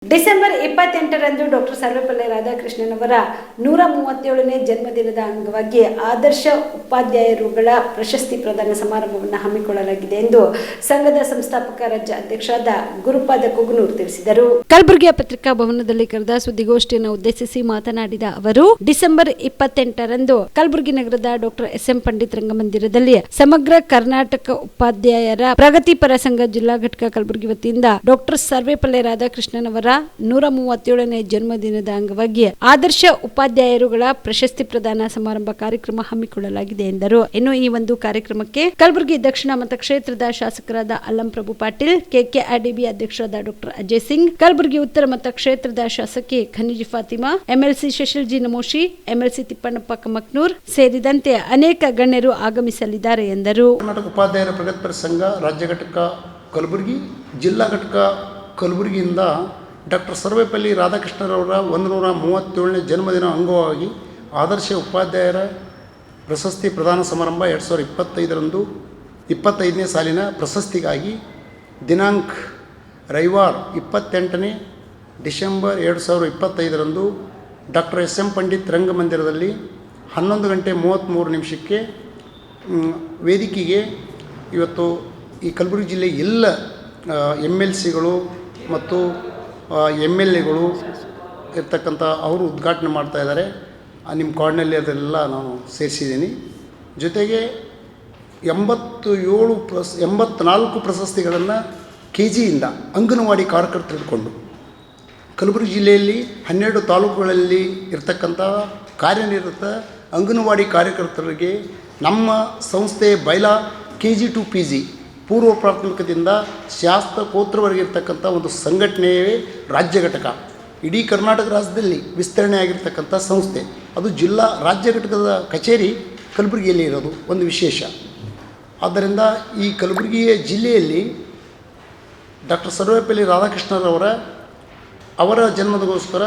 December 28ರಂದು doctor Sarvepalli Radhakrishnan ಅವರ 137ನೇ ಜನ್ಮದಿನದ ಅಂಗವಾಗಿ ಆದರ್ಶ ಉಪಾಧ್ಯಾಯರುಗಳ ಪ್ರಶಸ್ತಿ ಪ್ರದಾನ ಸಮಾರಂಭವನ್ನು ಹಮ್ಮಿಕೊಳ್ಳಲಾಗಿದೆ ಎಂದು ಸಂಘದ ಸಂಸ್ಥಾಪಕ ರಾಜ್ಯ ಅಧ್ಯಕ್ಷರಾದ ಗುರುಪಾದ ಕುಗನೂರ್ ತಿಳಿಸಿದರು. ಕಲಬುರಗಿಯ ಪತ್ರಿಕಾ ಭವನದಲ್ಲಿ ಕರೆದ ಸುದ್ದಿಗೋಷ್ಠಿಯನ್ನು ಉದ್ದೇಶಿಸಿ ಮಾತನಾಡಿದ ಅವರು, ಡಿಸೆಂಬರ್ 28ರಂದು ಕಲಬುರಗಿ ನಗರದ ಡಾಕ್ಟರ್ ಎಸ್.ಎಂ. ಪಂಡಿತ್ ರಂಗಮಂದಿರದಲ್ಲಿ ಸಮಗ್ರ ಕರ್ನಾಟಕ ಉಪಾಧ್ಯಾಯರ ಪ್ರಗತಿಪರ ಸಂಘ ಜಿಲ್ಲಾ ಘಟಕ ಕಲಬುರಗಿ ವತಿಯಿಂದ ಡಾಕ್ಟರ್ ಸರ್ವಪಲ್ಲಿ ರಾಧಾಕೃಷ್ಣನ್ ಅವರ 137ನೇ ಜನ್ಮದಿನದ ಅಂಗವಾಗಿ ಆದರ್ಶ ಉಪಾಧ್ಯಾಯರುಗಳ ಪ್ರಶಸ್ತಿ ಪ್ರದಾನ ಸಮಾರಂಭ ಕಾರ್ಯಕ್ರಮ ಹಮ್ಮಿಕೊಳ್ಳಲಾಗಿದೆ ಎಂದರು. ಇನ್ನು ಈ ಒಂದು ಕಾರ್ಯಕ್ರಮಕ್ಕೆ ಕಲಬುರಗಿ ದಕ್ಷಿಣ ಮತಕ್ಷೇತ್ರದ ಶಾಸಕರಾದ ಅಲ್ಲಂ ಪ್ರಭು ಪಾಟೀಲ್, ಕೆಕೆಆರ್ಡಿಬಿ ಅಧ್ಯಕ್ಷರಾದ ಡಾಕ್ಟರ್ ಅಜಯ್ ಸಿಂಗ್, ಕಲಬುರಗಿ ಉತ್ತರ ಮತಕ್ಷೇತ್ರದ ಶಾಸಕಿ ಖನಿಜ್ ಫಾತಿಮಾ, ಎಂಎಲ್ಸಿ ಶಶಿಲ್ಜಿ ನಮೋಶಿ, ಎಂಎಲ್ಸಿ ತಿಪ್ಪಣ್ಣಪ್ಪ ಕಮಕ್ನೂರ್ ಸೇರಿದಂತೆ ಅನೇಕ ಗಣ್ಯರು ಆಗಮಿಸಲಿದ್ದಾರೆ ಎಂದರು. ಕರ್ನಾಟಕ ಉಪಾಧ್ಯಾಯರ ಪ್ರಗತಿಪರ ಸಂಘ ರಾಜ್ಯ ಘಟಕ ಕಲಬುರಗಿ, ಜಿಲ್ಲಾ ಘಟಕ ಕಲಬುರಗಿಯಿಂದ ಡಾಕ್ಟರ್ ಸರ್ವಪಲ್ಲಿ ರಾಧಾಕೃಷ್ಣರವರ 137ನೇ ಜನ್ಮದಿನ ಅಂಗವಾಗಿ ಆದರ್ಶ ಉಪಾಧ್ಯಾಯರ ಪ್ರಶಸ್ತಿ ಪ್ರದಾನ ಸಮಾರಂಭ 2025ರಂದು 25ನೇ ಸಾಲಿನ ಪ್ರಶಸ್ತಿಗಾಗಿ ದಿನಾಂಕ ರವಿವಾರ 28ನೇ ಡಿಸೆಂಬರ್ 2025ರಂದು ಡಾಕ್ಟರ್ ಎಸ್.ಎಂ. ಪಂಡಿತ್ ರಂಗಮಂದಿರದಲ್ಲಿ 11:33 ವೇದಿಕೆಗೆ ಇವತ್ತು ಈ ಕಲಬುರಗಿ ಜಿಲ್ಲೆ ಎಲ್ಲ MLCಗಳು ಮತ್ತು MLAಗಳು ಇರ್ತಕ್ಕಂಥ ಅವರು ಉದ್ಘಾಟನೆ ಮಾಡ್ತಾ ಇದ್ದಾರೆ. ನಿಮ್ಮ ಕಾರ್ಡ್ನಲ್ಲಿ ಅದೆಲ್ಲ ನಾನು ಸೇರಿಸಿದ್ದೀನಿ. ಜೊತೆಗೆ 84 ಪ್ರಶಸ್ತಿಗಳನ್ನು KGಯಿಂದ ಅಂಗನವಾಡಿ ಕಾರ್ಯಕರ್ತರು ಹಿಡ್ಕೊಂಡು ಕಲಬುರಗಿ ಜಿಲ್ಲೆಯಲ್ಲಿ 12 ತಾಲೂಕುಗಳಲ್ಲಿ ಇರ್ತಕ್ಕಂಥ ಕಾರ್ಯನಿರತ ಅಂಗನವಾಡಿ ಕಾರ್ಯಕರ್ತರಿಗೆ ನಮ್ಮ ಸಂಸ್ಥೆ ಬೈಲಾ KG to PG ಪೂರ್ವ ಪ್ರಾಥಮಿಕದಿಂದ ಶಾಸ್ತ್ರಕೋತ್ರವರೆಗೆ ಇರ್ತಕ್ಕಂಥ ಒಂದು ಸಂಘಟನೆಯೇ ರಾಜ್ಯ ಘಟಕ. ಇಡೀ ಕರ್ನಾಟಕ ರಾಜ್ಯದಲ್ಲಿ ವಿಸ್ತರಣೆ ಆಗಿರ್ತಕ್ಕಂಥ ಸಂಸ್ಥೆ. ಅದು ಜಿಲ್ಲಾ ರಾಜ್ಯ ಘಟಕದ ಕಚೇರಿ ಕಲಬುರಗಿಯಲ್ಲಿ ಇರೋದು ಒಂದು ವಿಶೇಷ. ಆದ್ದರಿಂದ ಈ ಕಲಬುರಗಿಯ ಜಿಲ್ಲೆಯಲ್ಲಿ ಡಾಕ್ಟರ್ ಸರ್ವಪಲ್ಲಿ ರಾಧಾಕೃಷ್ಣರವರ ಜನ್ಮದಗೋಸ್ಕರ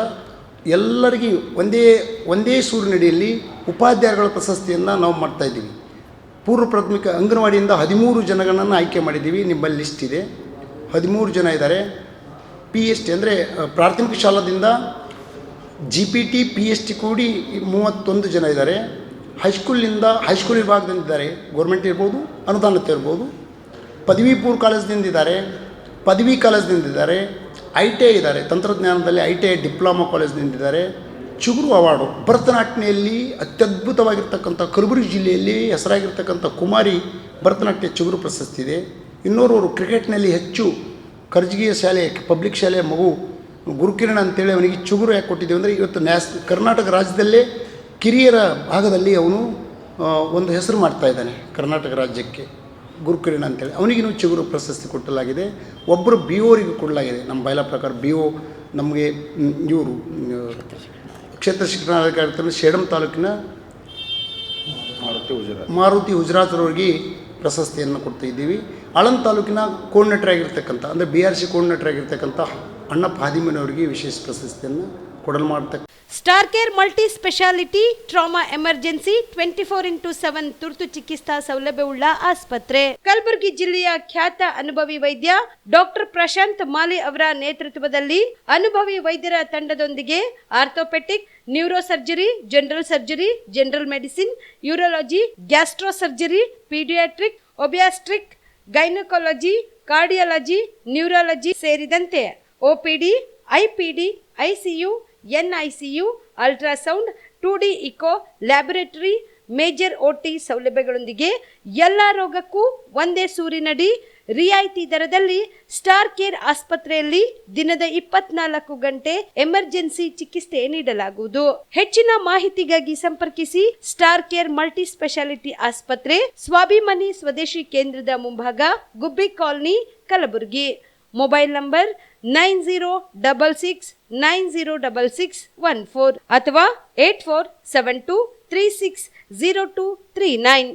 ಎಲ್ಲರಿಗೂ ಒಂದೇ ಸೂರಿನಡಿಯಲ್ಲಿ ಉಪಾಧ್ಯಾಯರುಗಳ ಪ್ರಶಸ್ತಿಯನ್ನು ನಾವು ಮಾಡ್ತಾಯಿದ್ದೀವಿ. ಪೂರ್ವ ಪ್ರಾಥಮಿಕ ಅಂಗನವಾಡಿಯಿಂದ 13 ಜನಗಳನ್ನು ಆಯ್ಕೆ ಮಾಡಿದ್ದೀವಿ. ನಿಮ್ಮಲ್ಲಿ ಲಿಸ್ಟ್ ಇದೆ. 13 ಜನ ಇದ್ದಾರೆ. PST ಅಂದರೆ ಪ್ರಾಥಮಿಕ ಶಾಲಾದಿಂದ GPT PST ಕೂಡಿ 31 ಜನ ಇದ್ದಾರೆ. ಹೈಸ್ಕೂಲ್ ವಿಭಾಗದಿಂದ ಇದ್ದಾರೆ. ಗೌರ್ಮೆಂಟ್ ಇರ್ಬೋದು, ಅನುದಾನಿತ ಇರ್ಬೋದು. ಪದವಿ ಪೂರ್ವ ಕಾಲೇಜಿನಿಂದ ಇದ್ದಾರೆ, ಪದವಿ ಕಾಲೇಜಿನಿಂದ ಇದ್ದಾರೆ, ITI ಇದ್ದಾರೆ, ತಂತ್ರಜ್ಞಾನದಲ್ಲಿ ITI ಡಿಪ್ಲೊಮಾ ಕಾಲೇಜಿನಿಂದ ಇದ್ದಾರೆ. ಚಿಗುರು ಅವಾರ್ಡು ಭರತನಾಟ್ಯದಲ್ಲಿ ಅತ್ಯದ್ಭುತವಾಗಿರ್ತಕ್ಕಂಥ ಕಲಬುರಗಿ ಜಿಲ್ಲೆಯಲ್ಲಿ ಹೆಸರಾಗಿರ್ತಕ್ಕಂಥ ಕುಮಾರಿ ಭರತನಾಟ್ಯ ಚಿಗುರು ಪ್ರಶಸ್ತಿ ಇದೆ. ಇನ್ನೋರ್ವರು ಕ್ರಿಕೆಟ್ನಲ್ಲಿ ಹೆಚ್ಚು ಕರ್ಜಿಗಿಯ ಶಾಲೆ ಪಬ್ಲಿಕ್ ಶಾಲೆಯ ಮಗು ಗುರುಕಿರಣ್ ಅಂತೇಳಿ ಅವನಿಗೆ ಚಿಗುರು ಯಾಕೆ ಕೊಟ್ಟಿದ್ದೀವಿ ಅಂದರೆ ಇವತ್ತು ಕರ್ನಾಟಕ ರಾಜ್ಯದಲ್ಲೇ ಕಿರಿಯರ ಭಾಗದಲ್ಲಿ ಅವನು ಒಂದು ಹೆಸರು ಮಾಡ್ತಾಯಿದ್ದಾನೆ. ಕರ್ನಾಟಕ ರಾಜ್ಯಕ್ಕೆ ಗುರುಕಿರಣ್ ಅಂತೇಳಿ ಅವನಿಗೂ ಚಿಗುರು ಪ್ರಶಸ್ತಿ ಕೊಟ್ಟಲಾಗಿದೆ. ಒಬ್ಬರು BOರಿಗೆ ಕೊಡಲಾಗಿದೆ. ನಮ್ಮ ಬಯಲ ಪ್ರಕಾರ BO ನಮಗೆ ಇವರು ಕ್ಷೇತ್ರ ಶಿಕ್ಷಣಾಧಿಕಾರಿ ಸೇಡಂ ತಾಲೂಕಿನ ಮಾರುತಿ ಹುಜರಾತ್ರವ್ರಿಗೆ ಪ್ರಶಸ್ತಿಯನ್ನು ಕೊಡ್ತಾ ಇದ್ದೀವಿ. ಆಳಂದ ತಾಲೂಕಿನ ಕೋರ್ಡಿನೇಟರ್ ಆಗಿರ್ತಕ್ಕಂಥ ಅಂದರೆ BRC ಕೋರ್ಡಿನೇಟರ್ ಆಗಿರ್ತಕ್ಕಂಥ ಅಣ್ಣಪ್ಪ ಹಾದಿಮನವರಿಗೆ ವಿಶೇಷ ಪ್ರಶಸ್ತಿಯನ್ನು ಕೊಡಲು ಮಾಡ್ತಕ್ಕ star care multi speciality trauma emergency 24x7 ತುರ್ತು ಚಿಕಿತ್ಸಾ ಸೌಲಭ್ಯವುಳ್ಳ ಆಸ್ಪತ್ರೆ. ಕಲಬುರಗಿ ಜಿಲ್ಲೆಯ ಖ್ಯಾತ ಅನುಭವಿ ವೈದ್ಯ ಡಾಕ್ಟರ್ ಪ್ರಶಾಂತ್ ಮಾಲಿ ಅವರ ನೇತೃತ್ವದಲ್ಲಿ ಅನುಭವಿ ವೈದ್ಯರ ತಂಡದೊಂದಿಗೆ orthopaedic, neuro surgery, general surgery, general medicine, urology, gastro surgery, paediatric, obstetric, gynaecology, cardiology, neurology ಸೇರಿದಂತೆ OPD, IPD, ICU, NICU, ultrasound, 2D echo, laboratory, major OT ಸೌಲಭ್ಯಗಳೊಂದಿಗೆ ಎಲ್ಲ ರೋಗಕ್ಕೂ ಒಂದೇ ಸೂರಿನಡಿ ರಿಯಾಯಿತಿ ದರದಲ್ಲಿ ಸ್ಟಾರ್ ಕೇರ್ ಆಸ್ಪತ್ರೆಯಲ್ಲಿ ದಿನದ 24 ಗಂಟೆ ಎಮರ್ಜೆನ್ಸಿ ಚಿಕಿತ್ಸೆ ನೀಡಲಾಗುವುದು. ಹೆಚ್ಚಿನ ಮಾಹಿತಿಗಾಗಿ ಸಂಪರ್ಕಿಸಿ ಸ್ಟಾರ್ ಕೇರ್ ಮಲ್ಟಿ ಸ್ಪೆಷಾಲಿಟಿ ಆಸ್ಪತ್ರೆ, ಸ್ವಾಭಿಮಾನಿ ಸ್ವದೇಶಿ ಕೇಂದ್ರದ ಮುಂಭಾಗ, ಗುಬ್ಬಿ ಕಾಲನಿ, ಕಲಬುರಗಿ. ಮೊಬೈಲ್ ನಂಬರ್ 9066906614 ಅಥವಾ 8472360239.